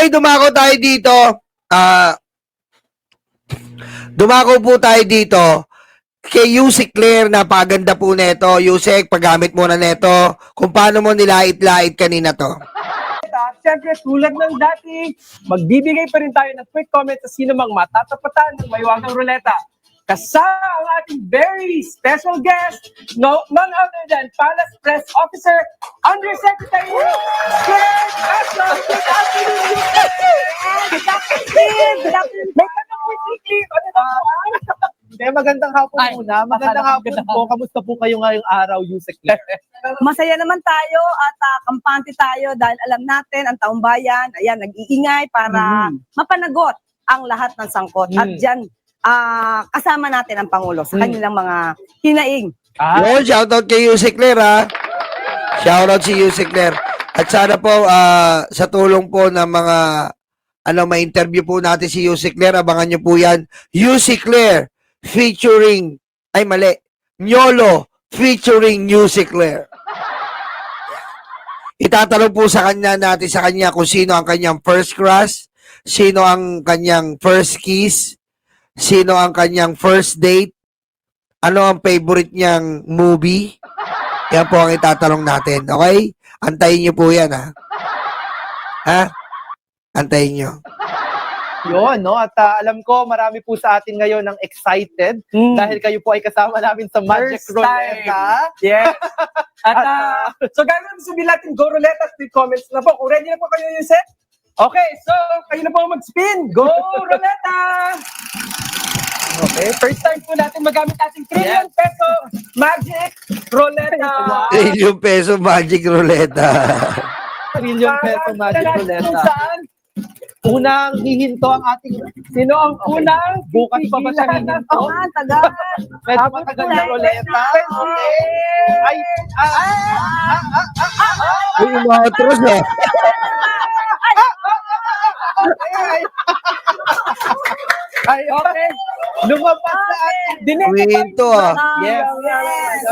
Okay, dumako tayo dito. Dumako po tayo dito kay Yusek Claire. Napaganda po neto. Yusek, paggamit mo na neto. Kung paano mo nilait-lait kanina to. Siyempre, tulad ng dati, magbibigay pa rin tayo ng quick comment sa sino mang matatapatan ng Maywagang Ruleta. Kasama ang ating very special guest, no, none other than Palace Press Officer, Undersecretary Claire Castro. Good afternoon, Good afternoon. Good afternoon. May tanong po si Claire. Ano na po? Magandang hapon Ay, muna. Magandang hapon po. Kamusta po kayo ngayong araw, Yusek Claire? Masaya naman tayo at kampante tayo dahil alam natin ang taong bayan, ayan, nag-iingay para mapanagot ang lahat ng sangkot. At dyan, kasama natin ang Pangulo sa kanilang mga hinaing. Yun, shoutout kay Yusek Claire, ha. Shoutout si Yusek Claire. At sana po, sa tulong po ng mga, ma-interview po natin si Yusek Claire. Abangan nyo po yan. Yusek Claire featuring, Nyolo featuring Yusek Claire. Itatanong po sa kanya kung sino ang kanyang first crush, sino ang kanyang first kiss, sino ang kanyang first date, ano ang favorite niyang movie. Yan po ang itatanong natin, okay? Antayin niyo po yan, ha? Ha? Antayin niyo. Yun, no? At alam ko, marami po sa atin ngayon ang excited dahil kayo po ay kasama namin sa Magic First Ruleta. Yes. At so gagawin sabihin natin, go Ruleta at comments na po. Kung ready na po kayo, Yusek? Okay, so kayo na po mag-spin. Go Ruleta! Okay, first time po natin magamit ating trillion peso Magic Ruleta. Trillion peso Magic Ruleta. Trillion peso Magic Kung Ruleta. saan, Unang hihinto ang ating... sino ang unang Bukas pa ba siya hihinto? Tagal. Medyo matagal na Ruleta. Okay. Ay, Uy, umatros, ha? ay, okay. Lumabas na ating... Kwento, ha? Yes.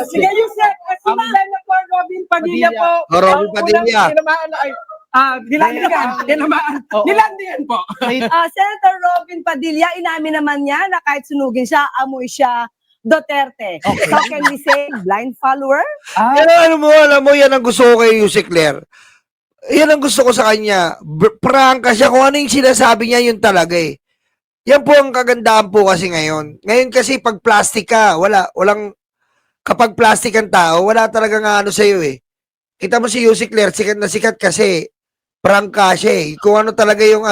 Sige, Yusek. Si Senator Robin Padilla po. Oh, Robin Ang Padilla. unang tinamaan ay... Tinamaan. Oo. Nilandigan po. Senator Robin Padilla, inamin naman niya na kahit sunugin siya, amoy siya Duterte. So can we say blind follower? Pero alam mo, yan ang gusto ko kay Yusek Claire. Yan ang gusto ko sa kanya. Prangka siya. Kung ano yung sinasabi niya, yun talaga eh. Yan po ang kagandahan po kasi ngayon. Ngayon kasi pag plastic ka, kapag plastic ang tao, wala talaga nga ano sa'yo eh. Kita mo si Yusek Claire, sikat na sikat kasi prangka siya eh. Kung ano talaga yung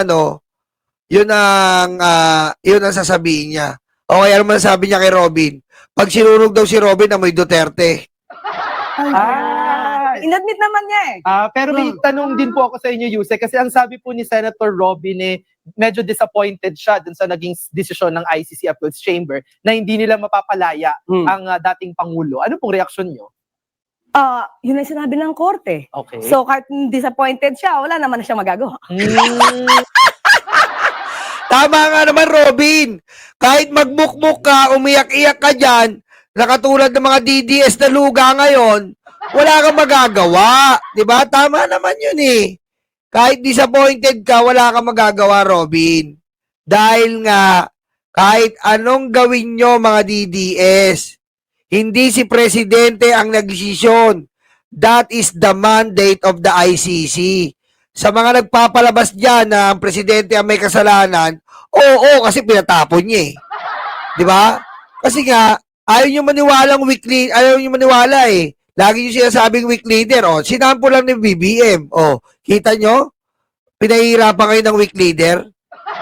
yun ang sasabihin niya. O kaya naman sabi niya kay Robin, pag sinunog daw si Robin, amoy Duterte. Inadmit naman niya eh. Pero may tanong din po ako sa inyo, Yusek, kasi ang sabi po ni Senator Robin medyo disappointed siya dun sa naging desisyon ng ICC Appeals Chamber na hindi nila mapapalaya ang dating Pangulo. Ano pong reaksyon nyo? Yun ang sinabi ng korte. Okay. So kahit disappointed siya, wala naman na siyang magagawa. Tama nga naman, Robin. Kahit magmukmuk ka, umiyak-iyak ka dyan, na katulad ng mga DDS na luga ngayon, wala kang magagawa. Diba? Tama naman yun eh. Kahit disappointed ka, wala kang magagawa, Robin. Dahil nga, kahit anong gawin nyo, mga DDS, hindi si Presidente ang nagdesisyon. That is the mandate of the ICC. Sa mga nagpapalabas dyan na ang Presidente ang may kasalanan, oo, kasi pinatapon niya eh. Di ba? Kasi nga, ayaw nyo maniwala eh. Lagi nyo sinasabing weak leader. O, sinampo lang ni BBM. O, kita nyo? Pinahihirapan kayo ng weak leader.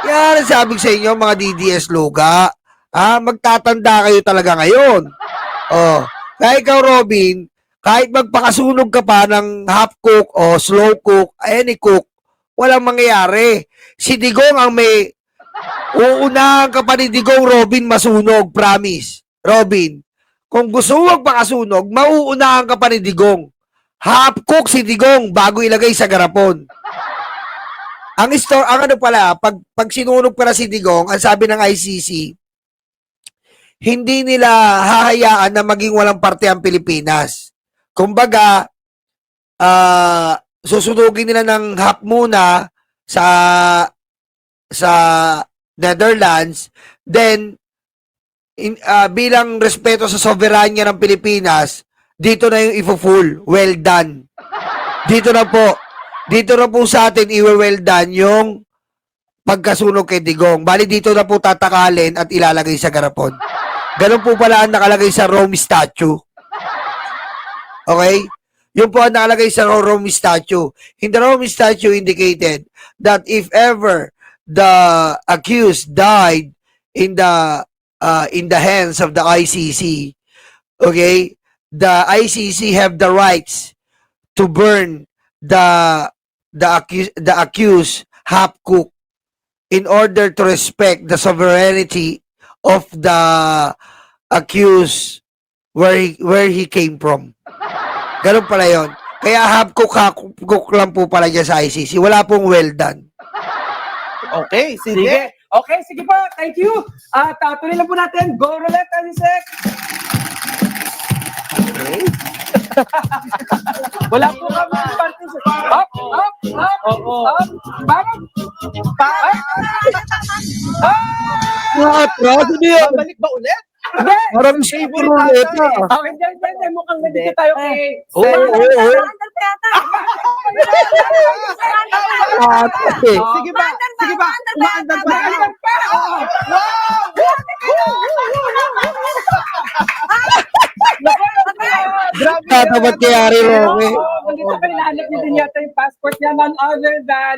Yan ang sabi sa inyo, mga DDS luga. Magtatanda kayo talaga ngayon. O, kaya ikaw, Robin, kahit magpakasunog ka pa ng half cook o slow cook, any cook, walang mangyayari. Si Digong ang may uunahan ka pa ni Digong, Robin, masunog, promise. Robin, kung gusto mo magpakasunog, mauunahan ka pa ni Digong. Half cook si Digong bago ilagay sa garapon. Ang pag sinunog pa na si Digong, ang sabi ng ICC, hindi nila hahayaan na maging walang parte ang Pilipinas. Kumbaga, susunugin nila ng half muna, sa sa Netherlands, then bilang respeto sa soberanya ng Pilipinas, dito na yung ifo-full. Well done. Dito na po. Dito na po sa atin i-well done yung pagkasunog kay Digong. Bali dito na po tatakalin at ilalagay sa garapon. Ganun po pala ang nakalagay sa Rome statue. Okay? Yun po ang nakalagay sa Rome statue. In the Rome statue indicated that if ever the accused died in the hands of the ICC, okay, the ICC have the rights to burn the accused half cooked in order to respect the sovereignty of the accused where he came from. Ganun pala yon. Kaya half cook lang po pala dyan sa ICC. Wala pong well done. Okay, sige. Sige. Okay, sige po. Thank you. Tuloy lang po natin. Go Roleta, Yusek. Okay. Wala po kami participate. Up. Parang. Babalik ba ulit? Hindi. Parang favorite ata. Hindi. Mukhang nandito tayo kay... Under pa yata. Sige ba? Sige ba? Umaandar pa. Grabe. Tatapat kay Harry Roque. Nandito pa nilahanap niyo din yata yung passport niya, none other than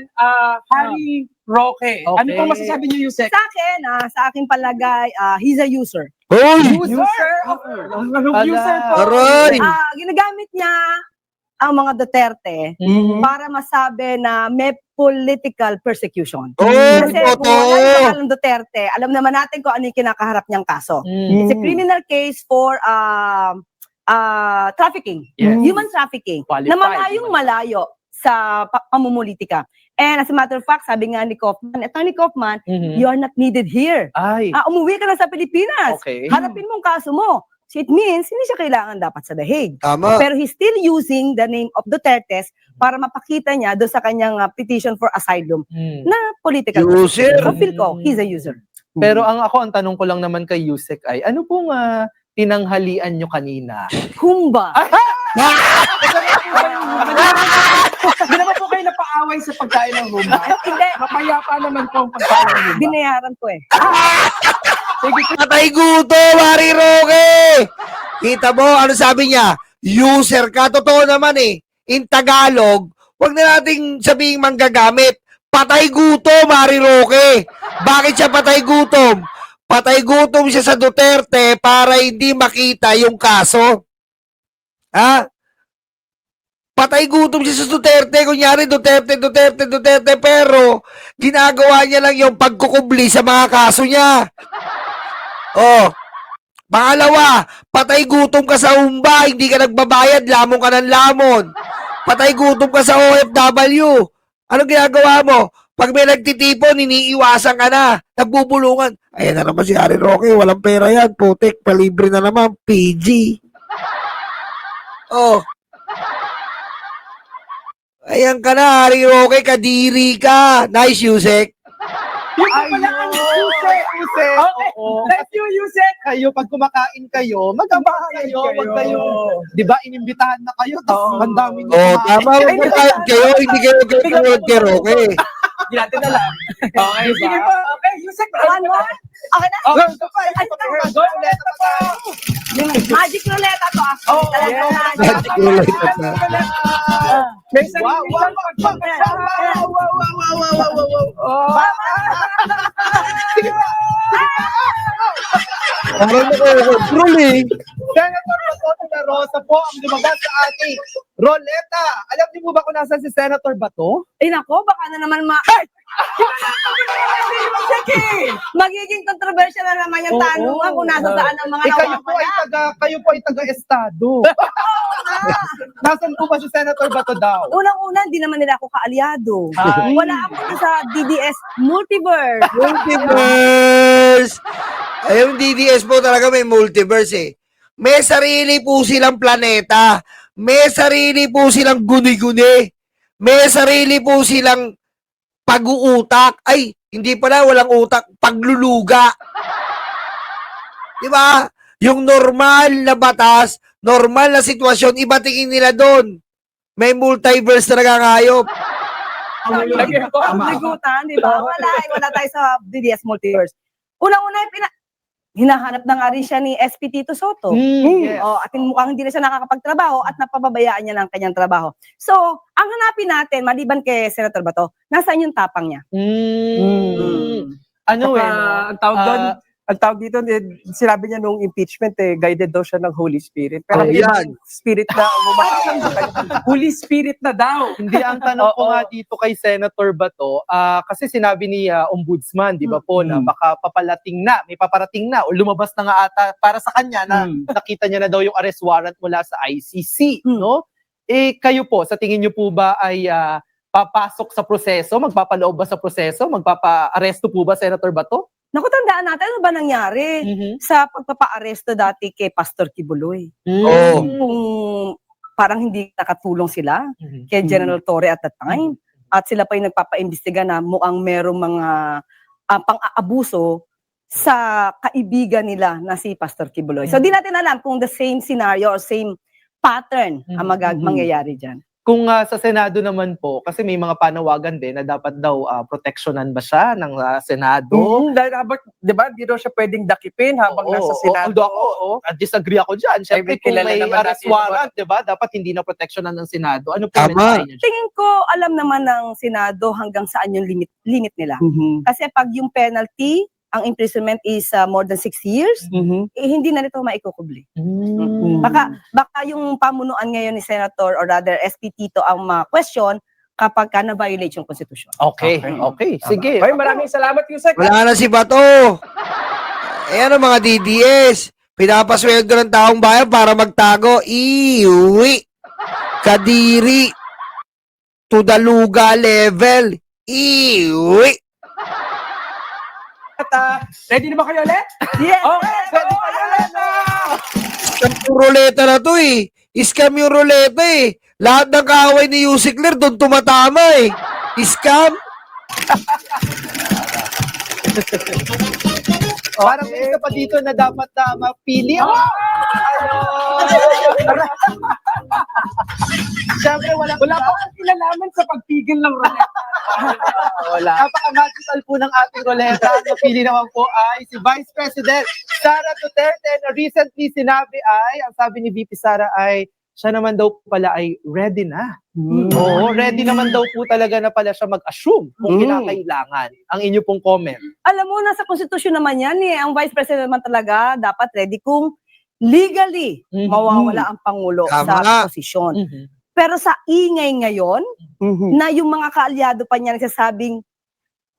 Harry Roque. Ano Okay. pong masasabi niyo, Yusek? Sa akin palagay, he's a user. Hoy! User po. Aray! Ginagamit niya ang mga Duterte Mhm. para masabi na may political persecution. Hoy! Kasi kung Totoo! wala yung pangalan ng Duterte, alam naman natin kung ano yung kinakaharap niyang kaso. It's a criminal case for trafficking, Yes. human trafficking, Qualified. na malayong malayo sa pamumulitika. And as a matter of fact, sabi nga ni Kaufman, Attorney Kaufman, Mhm. you are not needed here. Ay. Umuwi ka na sa Pilipinas. Okay. Harapin mo ang kaso mo. So it means, hindi siya kailangan dapat sa The Hague. Tama. Pero he's still using the name of Duterte para mapakita niya doon sa kanyang petition for asylum na political. User. So feel ko, he's a user. Pero ang tanong ko lang naman kay Yusek ay, ano pong tinanghalian nyo kanina? Humba. Hindi naman po kayo napaaway sa pagkain ng humba. Hindi, Mapayapa naman po ang pagkain ng humba. binayaran ko eh. Sige, Patay gutom, Harry Roque! Kita mo, ano sabi niya? User ka. Totoo naman eh. In Tagalog, wag na nating sabihing manggagamit. Patay gutom, Harry Roque. Bakit siya patay gutom? Patay gutom siya sa Duterte para hindi makita yung kaso. Ha? Patay gutom siya sa Duterte. Kunyari, Duterte, pero ginagawa niya lang yung pagkukubli sa mga kaso niya. Oh. Pangalawa, patay gutom ka sa humba, hindi ka nagbabayad, lamon ka ng lamon. Patay gutom ka sa OFW. Ano ginagawa mo? Pag may nagtitipon, iniiwasan ka na. Nagbubulungan. Ayan na naman si Harry Roque, walang pera yan. Putik, palibre na naman. PG. Oh. Ayan ka na, Harry Roque, kadiri ka. Nice, Yusek. yun po pala ang Yusek. Yusek. Okay. Oo. Thank you, Yusek. Kayo, pag kumakain kayo, magkabaka kayo. Wag kayo. Di ba, inimbitahan na kayo, tapos ang dami nyo Oh, kumain. tama mo kayo, hindi kayo gagawin kay Roque. Hindi natin alam. Okay, sige po. Okay, Yusek. One more? Okay na? Okay, go ulit po. Magic roulette to. Oh, Talaga yeah. na. Magic roulette na. May sarili Wow, wow, siyang pagpapasama. Oh. Parang nakakontrol eh. Senator Bato de la Rosa po ang lumabas sa ating roleta. Alam niyo po ba kung nasaan si Senator Bato? Eh nako, baka na naman magiging controversial na naman yung Oo. tanungan kung nasa saan ang mga Kayo po ay taga-estado. Nasaan po ba si Senator Bato daw? Unang-una, hindi naman nila ako kaalyado. Ay. Wala ako sa DDS Multiverse. Multiverse! Ay, yung DDS po talaga may multiverse eh. May sarili po silang planeta. May sarili po silang guni-guni. May sarili po silang pag-uutak. Ay, hindi pala, walang utak, pagluluga. Di ba? Yung normal na batas, normal na sitwasyon, iba tingin nila doon. May multiverse na nagangayop. Lagyan ko. Ligutan, di ba? Wala tayo sa DDS Multiverse. Unang-una, hinahanap na nga rin siya ni SP Tito Soto. Yes. At mukhang hindi na siya nakakapagtrabaho at napapabayaan niya ng kanyang trabaho. So, ang hanapin natin, maliban kay Senator Bato, nasaan yung tapang niya? Ano Saka, no? ang tawag dito, sinabi niya nung impeachment, guided daw siya ng Holy Spirit. Pero Ayan. Spirit na umaakit sa kanya. Holy Spirit na daw. Hindi, ang tanong ko nga dito kay Senator Bato, kasi sinabi ni Ombudsman, di ba po, na baka may paparating na, o lumabas na nga ata para sa kanya na nakita niya na daw yung arrest warrant mula sa ICC, no? Eh, kayo po, sa tingin niyo po ba ay papasok sa proseso, magpapaloob ba sa proseso, magpapa-aresto po ba, Senator Bato? Naku, tandaan natin ano ba nangyari sa pagpapa-aresto dati kay Pastor Kibuloy. Oo. Kung parang hindi nakatulong sila kay General Torre at that time. At sila pa yung nagpapaimbestiga na mukhang merong mga pang-aabuso sa kaibigan nila na si Pastor Kibuloy. So, di natin alam kung the same scenario or same pattern ang mangyayari dyan. Kung sa Senado naman po, kasi may mga panawagan din na dapat daw proteksyonan ba siya ng Senado? Dahil habang, di ba, di daw siya pwedeng dakipin habang nasa Senado. Although ako, disagree ako dyan. Siyempre, kung kilala may naman arrest natin, warrant, di ba, dapat hindi na proteksyonan ng Senado. Ano po Tama. mensahe niyo dyan? Tingin ko, alam naman ng Senado hanggang saan yung limit nila. Kasi pag yung penalty, ang imprisonment is more than 6 years, hindi na nito maikukubli. Baka yung pamunuan ngayon ni Senator or rather SP Tito ang question kapag na-violate yung konstitusyon. Okay. Sige. Okay, maraming salamat, Yusek. Wala na si Bato. Ayan ang mga DDS. Pinapasweldo ng taong bayan para magtago. Iwi. Kadiri. To the luga level. Iwi. At, ready na ba kayo ulit? Yes! Okay, ready na ulit na! Scam yung ruleta na to eh. Scam yung ruleta eh. Lahat ng kaaway ni Yusikler doon tumatama eh. Scam. Parang may isa pa dito na dapat mapili. Siyempre, Wala pa akong kinalaman sa pagpigil ng ruleta. Napaka-magical po ng ating ruleta. Ang napili naman po ay si Vice President Sara Duterte na recently sinabi ang sabi ni VP Sara ay siya naman daw pala ay ready na. Oo, ready naman daw po talaga na pala siya mag-assume kung kinakailangan. Ang inyo pong comment. Alam mo, nasa konstitusyon naman yan eh. Ang Vice President naman talaga dapat ready kung legally mawawala ang Pangulo Tama. sa posisyon. Pero sa ingay ngayon, na yung mga kaalyado pa niya nagsasabing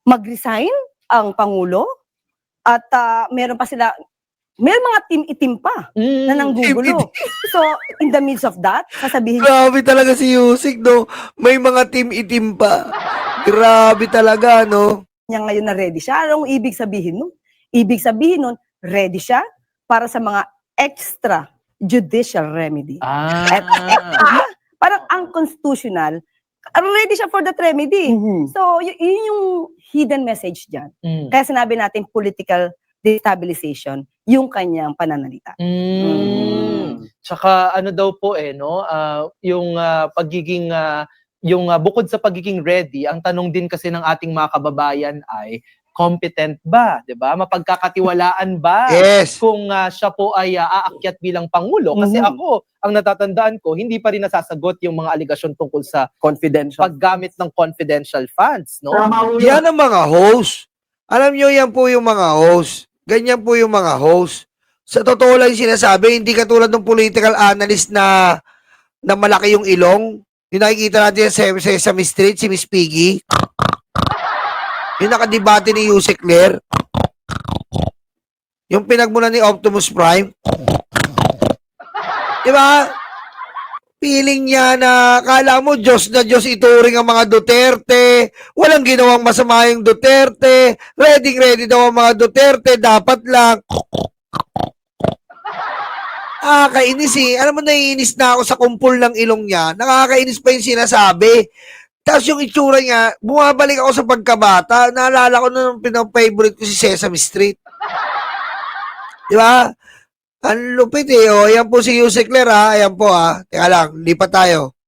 mag-resign ang Pangulo at meron mga team-itim pa na nanggugulo. So, in the midst of that, sasabihin Grabe talaga si Yusik, no? May mga team itim pa. Grabe talaga, no? niya ngayon na ready siya. Anong ibig sabihin nun? Ibig sabihin nun, ready siya para sa mga extra judicial remedy. Parang unconstitutional, ready siya for that remedy. So, yun yung hidden message dyan. Kaya sinabi natin political destabilization yung kanyang pananalita. Tsaka ano daw po no, yung pagiging bukod sa pagiging ready, ang tanong din kasi ng ating mga kababayan ay competent ba, 'di ba? Mapagkakatiwalaan ba Yes. kung siya po ay aakyat bilang pangulo? Kasi ako, ang natatandaan ko, hindi pa rin nasasagot yung mga aligasyon tungkol sa Confidential. paggamit ng confidential funds, no? Yan ang mga host. Alam nyo, yan po yung mga host. Ganyan po yung mga host. Sa totoo lang yung sinasabi, hindi katulad ng political analyst na malaki yung ilong. Yung nakikita natin sa Sesame Street, si Miss Piggy. Yung nakadebate ni Yusek Ler. Yung pinagmula ni Optimus Prime. Diba? Feeling niya na kala mo Diyos na Diyos ituring ang mga Duterte. Walang ginawang masama yung Duterte. Ready daw ang mga Duterte. Dapat lang. Kainis eh. Alam mo, naiinis na ako sa kumpul ng ilong niya. Nakakainis pa yung sinasabi. Tapos yung itsura niya, bumabalik ako sa pagkabata. Naalala ko na nung pinang-favorite ko si Sesame Street. Di ba? Ang lupit eh. O, ayan po si Yusek Ler ha. Ayan po ha. Teka lang, lipat tayo.